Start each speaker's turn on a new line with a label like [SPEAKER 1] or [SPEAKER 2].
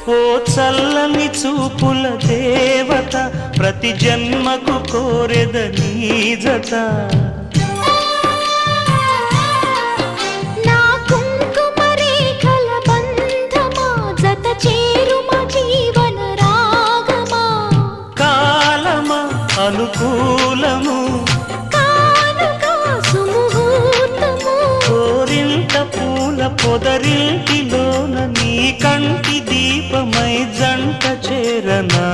[SPEAKER 1] ఓ చల్లని చూపుల దేవత ప్రతి జన్మకు కోరెద నీ జత
[SPEAKER 2] నా కుంకుమ రేఖల బంధమా జత చేరుమ జీవన రాగమా
[SPEAKER 1] కాలమా అనుకూలము
[SPEAKER 2] కానుక సుముహూర్తము
[SPEAKER 1] కోరింట పూల పొదరింటిలోన నీ కంటి దీపమై జంట చేరనా